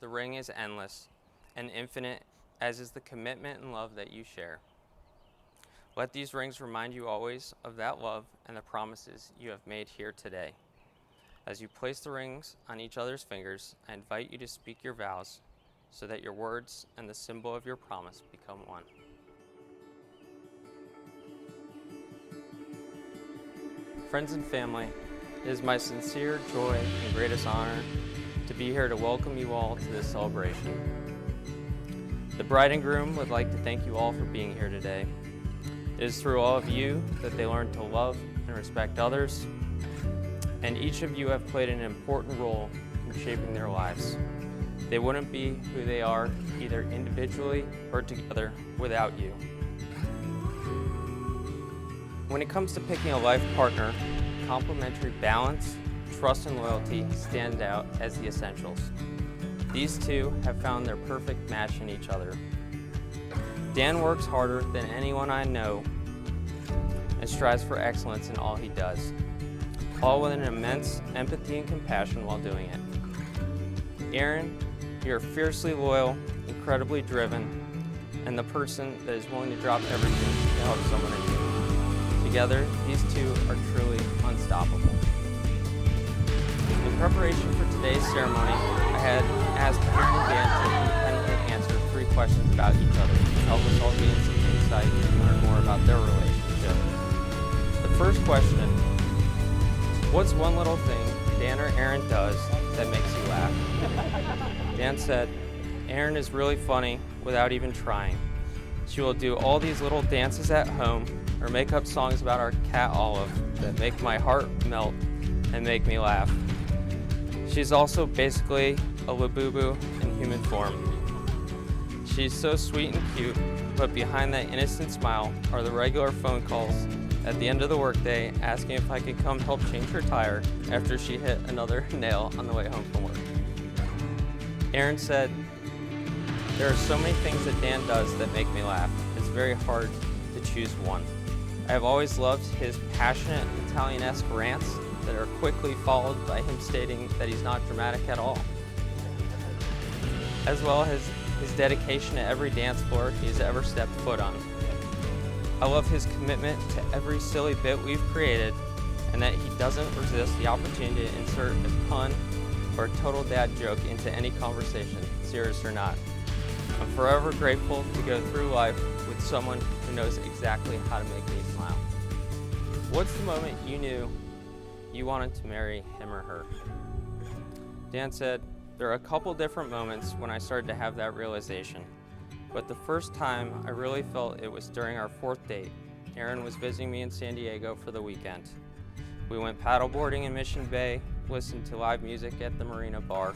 the ring is endless and infinite, as is the commitment and love that you share. Let these rings remind you always of that love and the promises you have made here today. As you place the rings on each other's fingers, I invite you to speak your vows so that your words and the symbol of your promise become one. Friends and family, it is my sincere joy and greatest honor to be here to welcome you all to this celebration. The bride and groom would like to thank you all for being here today. It is through all of you that they learn to love and respect others, and each of you have played an important role in shaping their lives. They wouldn't be who they are, either individually or together, without you. When it comes to picking a life partner, complementary balance, trust, and loyalty stand out as the essentials. These two have found their perfect match in each other. Dan works harder than anyone I know and strives for excellence in all he does, all with an immense empathy and compassion while doing it. Aaron, you're fiercely loyal, incredibly driven, and the person that is willing to drop everything to help someone in need. Together, these two are truly unstoppable. In preparation for today's ceremony, I had asked Aaron and Dan to independently answer 3 questions about each other to help us all gain some insight and learn more about their relationship. The first question: what's one little thing Dan or Aaron does that makes you laugh? Dan said, Aaron is really funny without even trying. She will do all these little dances at home or make up songs about our cat Olive that make my heart melt and make me laugh. She's also basically a Labubu in human form. She's so sweet and cute, but behind that innocent smile are the regular phone calls at the end of the workday asking if I could come help change her tire after she hit another nail on the way home from work. Aaron said, there are so many things that Dan does that make me laugh. It's very hard to choose one. I have always loved his passionate Italian-esque rants that are quickly followed by him stating that he's not dramatic at all, as well as his dedication to every dance floor he's ever stepped foot on. I love his commitment to every silly bit we've created, and that he doesn't resist the opportunity to insert a pun or a total dad joke into any conversation, serious or not. I'm forever grateful to go through life with someone who knows exactly how to make me smile. What's the moment you knew you wanted to marry him or her? Dan said, there are a couple different moments when I started to have that realization, but the first time I really felt it was during our 4th date. Aaron was visiting me in San Diego for the weekend. We went paddleboarding in Mission Bay, listened to live music at the Marina Bar,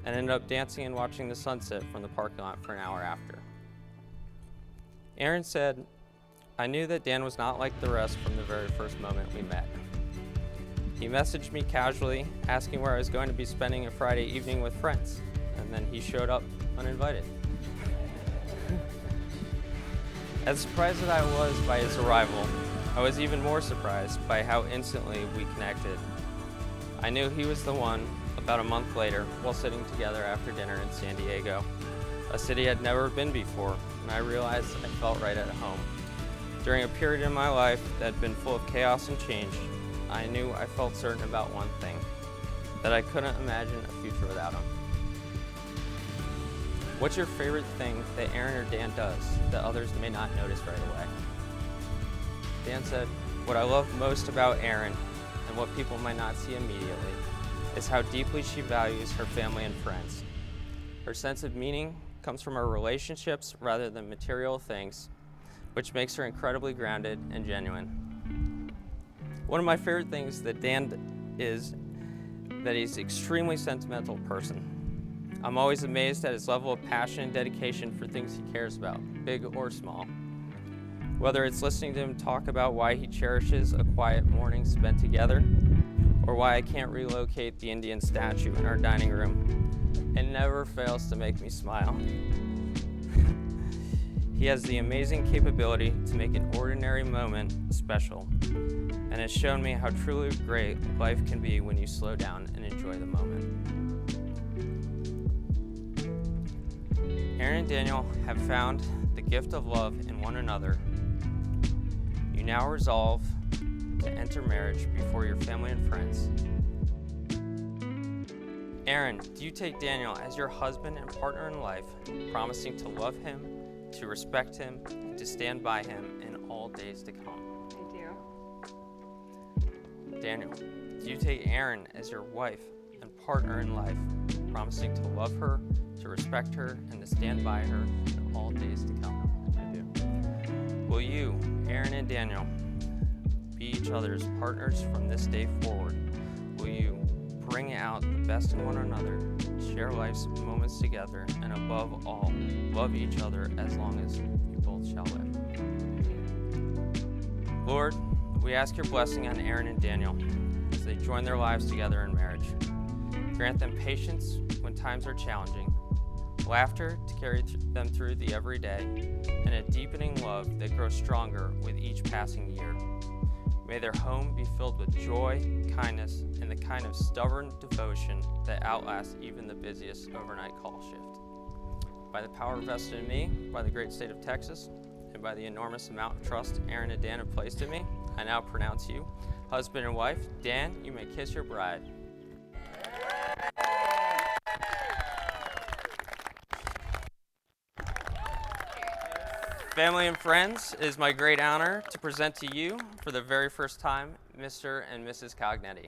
and ended up dancing and watching the sunset from the parking lot for an hour after. Aaron said, I knew that Dan was not like the rest from the very first moment we met. He messaged me casually, asking where I was going to be spending a Friday evening with friends, and then he showed up uninvited. As surprised as I was by his arrival, I was even more surprised by how instantly we connected. I knew he was the one about a month later while sitting together after dinner in San Diego, a city I'd never been before, and I realized I felt right at home. During a period in my life that had been full of chaos and change, I knew I felt certain about one thing, that I couldn't imagine a future without him. What's your favorite thing that Aaron or Dan does that others may not notice right away? Dan said, what I love most about Aaron, and what people might not see immediately, is how deeply she values her family and friends. Her sense of meaning comes from her relationships rather than material things, which makes her incredibly grounded and genuine. One of my favorite things that Dan is that he's an extremely sentimental person. I'm always amazed at his level of passion and dedication for things he cares about, big or small. Whether it's listening to him talk about why he cherishes a quiet morning spent together, or why I can't relocate the Indian statue in our dining room, it never fails to make me smile. He has the amazing capability to make an ordinary moment special, and has shown me how truly great life can be when you slow down and enjoy the moment. Aaron and Daniel have found the gift of love in one another. You now resolve to enter marriage before your family and friends. Aaron, do you take Daniel as your husband and partner in life, promising to love him, to respect him, and to stand by him in all days to come? I do. Daniel, do you take Aaron as your wife and partner in life, promising to love her, to respect her, and to stand by her in all days to come? I do. Will you, Aaron and Daniel, be each other's partners from this day forward? Will you bring out the best in one another, share life's moments together, and above all, love each other as long as you both shall live? Lord, we ask your blessing on Aaron and Daniel as they join their lives together in marriage. Grant them patience when times are challenging, laughter to carry them through the everyday, and a deepening love that grows stronger with each passing year. May their home be filled with joy, kindness, and the kind of stubborn devotion that outlasts even the busiest overnight call shift. By the power vested in me by the great state of Texas, and by the enormous amount of trust Aaron and Dan have placed in me, I now pronounce you husband and wife. Dan, you may kiss your bride. Family and friends, it is my great honor to present to you for the very first time Mr. and Mrs. Cognetti.